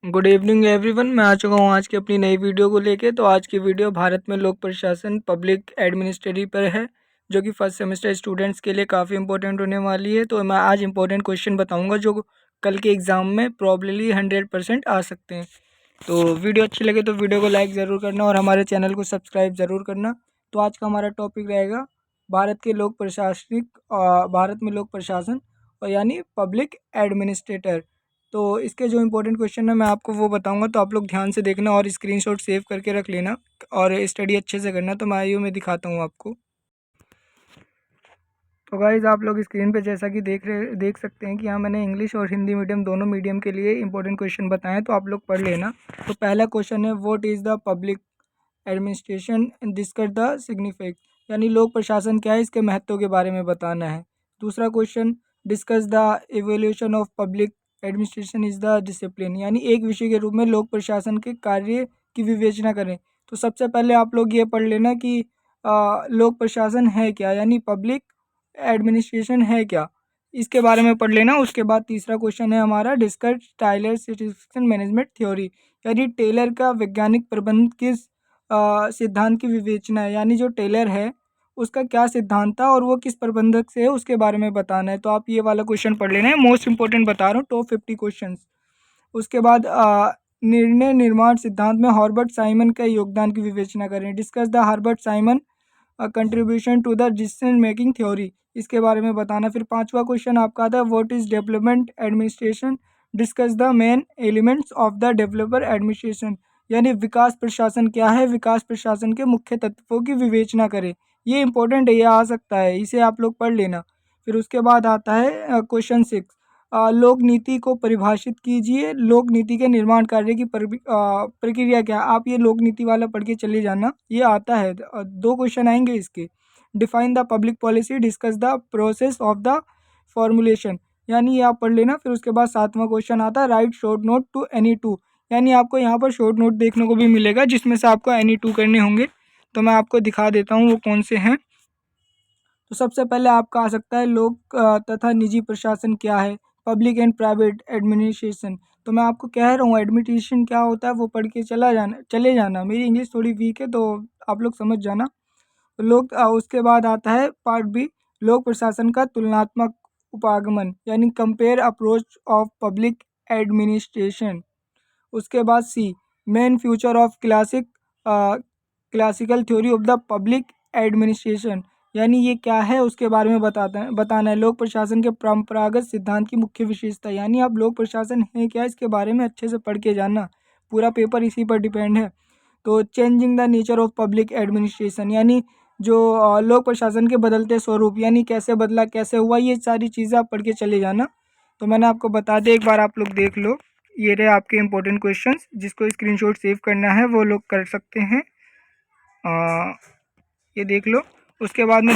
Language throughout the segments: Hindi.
Good evening everyone. मैं आ चुका हूँ आज की अपनी नई वीडियो को लेके। तो आज की वीडियो भारत में लोक प्रशासन पब्लिक एडमिनिस्ट्रेटिव पर है, जो कि फर्स्ट सेमेस्टर स्टूडेंट्स के लिए काफ़ी इंपॉर्टेंट होने वाली है। तो मैं आज इंपॉर्टेंट क्वेश्चन बताऊंगा जो कल के एग्ज़ाम में प्रॉब्ली 100% आ सकते हैं। तो वीडियो अच्छी लगे तो वीडियो को लाइक ज़रूर करना और हमारे चैनल को सब्सक्राइब ज़रूर करना। तो आज का हमारा टॉपिक रहेगा भारत में लोक प्रशासन और यानी पब्लिक एडमिनिस्ट्रेटर। तो इसके जो इंपॉर्टेंट क्वेश्चन है मैं आपको वो बताऊंगा, तो आप लोग ध्यान से देखना और स्क्रीनशॉट सेव करके रख लेना और स्टडी अच्छे से करना। तो मैं आइए मैं दिखाता हूँ आपको। तो गाइज आप लोग स्क्रीन पे जैसा कि देख सकते हैं कि यहाँ मैंने इंग्लिश और हिंदी मीडियम दोनों मीडियम के लिए इंपॉर्टेंट क्वेश्चन बताए हैं, तो आप लोग पढ़ लेना। तो पहला क्वेश्चन है, what is the public administration and discuss the significance, यानी लोक प्रशासन क्या है, इसके महत्व के बारे में बताना है। दूसरा question, discuss the evolution of public administration is the discipline, यानी एक विषय के रूप में लोक प्रशासन के कार्य की विवेचना करें। तो सबसे पहले आप लोग ये पढ़ लेना कि लोक प्रशासन है क्या, यानी पब्लिक एडमिनिस्ट्रेशन है क्या, इसके बारे में पढ़ लेना। उसके बाद तीसरा क्वेश्चन है हमारा, discuss Taylor citizen management theory, यानी टेलर का वैज्ञानिक प्रबंध किस सिद्धांत की विवेचना है, यानी जो टेलर है उसका क्या सिद्धांत था और वो किस प्रबंधक से है उसके बारे में बताना है। तो आप ये वाला क्वेश्चन पढ़ लेना है, मोस्ट इंपॉर्टेंट बता रहा हूँ, टॉप 50 क्वेश्चन। उसके बाद निर्णय निर्माण सिद्धांत में हॉर्बर्ट साइमन का योगदान की विवेचना करें। Discuss the Herbert Simon contribution to the decision making theory, इसके बारे में बताना। फिर पांचवा क्वेश्चन आपका आता है, what is development administration, discuss the main elements of the developer administration, यानी विकास प्रशासन क्या है, विकास प्रशासन के मुख्य तत्वों की विवेचना करें। ये इंपॉर्टेंट है, ये आ सकता है, इसे आप लोग पढ़ लेना। फिर उसके बाद आता है क्वेश्चन 6, लोक नीति को परिभाषित कीजिए, लोक नीति के निर्माण कार्य की प्रक्रिया क्या है। आप ये लोक नीति वाला पढ़ के चले जाना, ये आता है, दो क्वेश्चन आएंगे इसके। Define the public policy, discuss the process of the formulation, यानी ये आप पढ़ लेना। फिर उसके बाद सातवां क्वेश्चन आता है, write short note to any two, यानी आपको यहाँ पर शॉर्ट नोट देखने को भी मिलेगा जिसमें से आपको एनी टू करने होंगे। तो मैं आपको दिखा देता हूँ वो कौन से हैं। तो सबसे पहले आपका आ सकता है, लोक तथा निजी प्रशासन क्या है, पब्लिक एंड प्राइवेट एडमिनिस्ट्रेशन। तो मैं आपको कह रहा हूँ एडमिनिस्ट्रेशन क्या होता है वो पढ़ के चले जाना। मेरी इंग्लिश थोड़ी वीक है तो आप लोग समझ जाना। तो उसके बाद आता है पार्ट बी, लोक प्रशासन का तुलनात्मक उपागमन, यानी compare approach of public administration. उसके बाद c, main future of classical theory of the public administration, यानी ये क्या है उसके बारे में बताना है। लोक प्रशासन के परंपरागत सिद्धांत की मुख्य विशेषता, यानी आप लोक प्रशासन है क्या इसके बारे में अच्छे से पढ़ के जानना, पूरा पेपर इसी पर डिपेंड है। तो changing the nature of public administration, यानी जो लोक प्रशासन के बदलते स्वरूप, यानी कैसे बदला कैसे हुआ, ये सारी चीज़ें आप पढ़ के चले जाना। तो मैंने आपको बता दिया, एक बार आप लोग देख लो। ये रहे आपके इंपॉर्टेंट क्वेश्चंस, जिसको स्क्रीनशॉट सेव करना है वो लोग कर सकते हैं। ये देख लो। उसके बाद मैं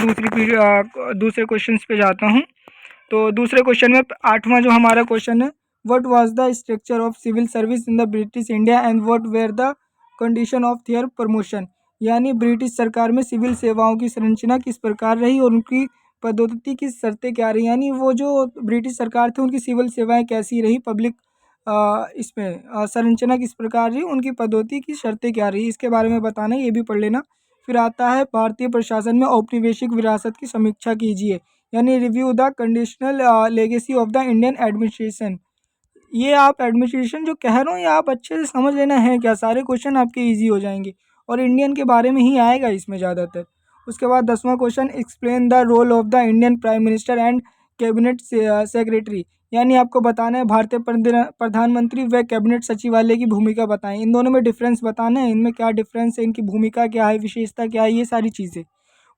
दूसरे क्वेश्चंस पे जाता हूँ। तो दूसरे क्वेश्चन में आठवां जो हमारा क्वेश्चन है, what was the structure of civil service in the British India and what were the condition of their promotion, यानी ब्रिटिश सरकार में सिविल सेवाओं की संरचना किस प्रकार रही और उनकी पदोन्नति की शर्तें क्या रही, यानी वो जो ब्रिटिश सरकार थी उनकी सिविल सेवाएं कैसी रही, पब्लिक इसमें संरचना किस प्रकार रही, उनकी पदोन्नति की शर्तें क्या रही, इसके बारे में बताना है, ये भी पढ़ लेना। फिर आता है, भारतीय प्रशासन में औपनिवेशिक विरासत की समीक्षा कीजिए, यानी review the conditional legacy of the Indian administration. ये आप एडमिनिस्ट्रेशन जो कह रहा हूँ ये आप अच्छे से समझ लेना है क्या, सारे क्वेश्चन आपके इजी हो जाएंगे और इंडियन के बारे में ही आएगा इसमें ज़्यादातर। उसके बाद 10वां question, explain the role of the Indian prime minister and cabinet secretary, यानी आपको बताना है भारतीय प्रधानमंत्री व कैबिनेट सचिवालय की भूमिका बताएं, इन दोनों में डिफरेंस बताना है, इनमें क्या डिफरेंस है, इनकी भूमिका क्या है, विशेषता क्या है, ये सारी चीज़ें।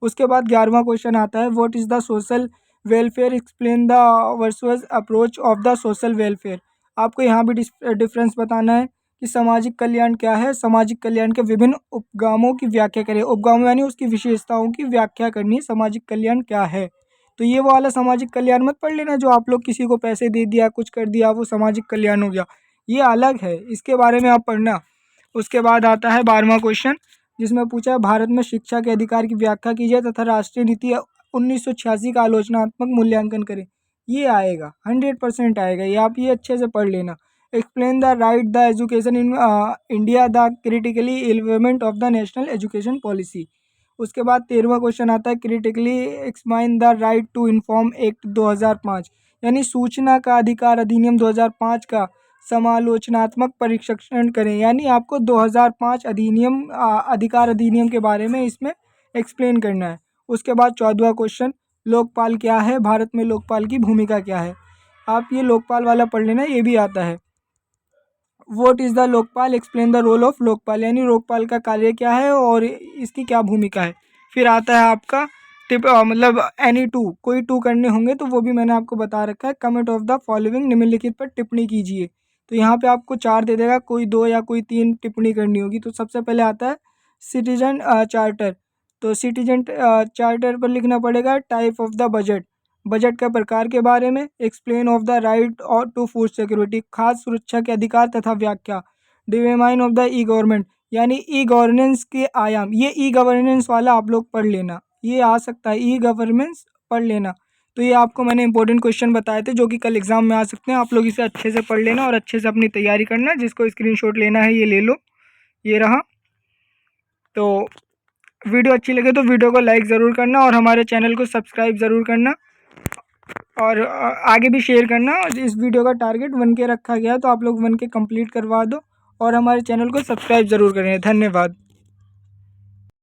उसके बाद 11वां क्वेश्चन आता है, what is the social welfare, explain the virtuous approach of the social welfare. आपको यहाँ भी डिफरेंस बताना है कि सामाजिक कल्याण क्या है, सामाजिक कल्याण के विभिन्न उपगामों की व्याख्या करें, उपगाम यानी उसकी विशेषताओं की व्याख्या करनी है, सामाजिक कल्याण क्या है। तो ये वाला सामाजिक कल्याण मत पढ़ लेना जो आप लोग किसी को पैसे दे दिया कुछ कर दिया वो सामाजिक कल्याण हो गया, ये अलग है, इसके बारे में आप पढ़ना। उसके बाद आता है 12वां क्वेश्चन, जिसमें पूछा है, भारत में शिक्षा के अधिकार की व्याख्या कीजिए तथा राष्ट्रीय नीति 1986 का आलोचनात्मक मूल्यांकन करें। ये आएगा 100% आएगा, ये आप ये अच्छे से पढ़ लेना। Explain the right the education in India the critically implement of the national education policy. उसके बाद 13वां क्वेश्चन आता है critically explain the right to inform act 2005, यानी सूचना का अधिकार अधिनियम 2005 का समालोचनात्मक परीक्षण करें, यानी आपको 2005 अधिनियम अधिकार अधिनियम के बारे में इसमें एक्सप्लेन करना है। उसके बाद 14वां क्वेश्चन लोकपाल क्या है, भारत में लोकपाल की भूमिका क्या है। आप ये लोकपाल वाला पढ़ लेना, ये भी आता है। What is the Lokpal, explain the role of Lokpal, यानी लोकपाल का कार्य क्या है और इसकी क्या भूमिका है। फिर आता है आपका मतलब एनी टू, कोई टू करने होंगे तो वो भी मैंने आपको बता रखा है। कमेंट ऑफ द फॉलोइंग, निम्नलिखित पर टिप्पणी कीजिए। तो यहाँ पे आपको 4 दे देगा, कोई 2 या कोई 3 टिप्पणी करनी होगी। तो सबसे पहले आता है सिटीजन चार्टर। तो सिटीजन चार्टर पर लिखना पड़ेगा type of the budget, budget का प्रकार के बारे में। एक्सप्लेन ऑफ द राइट और टू फूड सिक्योरिटी, खाद्य सुरक्षा के अधिकार तथा व्याख्या। Determine of the E government, यानी ई गवर्नेंस के आयाम। ये ई गवर्नेंस वाला आप लोग पढ़ लेना, ये आ सकता है, ई गवर्नेंस पढ़ लेना। तो ये आपको मैंने इंपॉर्टेंट क्वेश्चन बताए थे जो कि कल एग्जाम में आ सकते हैं। आप लोग इसे अच्छे से पढ़ लेना और अच्छे से अपनी तैयारी करना। जिसको स्क्रीनशॉट लेना है ये ले लो, ये रहा। तो वीडियो अच्छी लगे तो वीडियो को लाइक ज़रूर करना और हमारे चैनल को सब्सक्राइब ज़रूर करना और आगे भी शेयर करना। इस वीडियो का टारगेट 1K रखा गया है, तो आप लोग 1K कंप्लीट करवा दो और हमारे चैनल को सब्सक्राइब ज़रूर करें। धन्यवाद।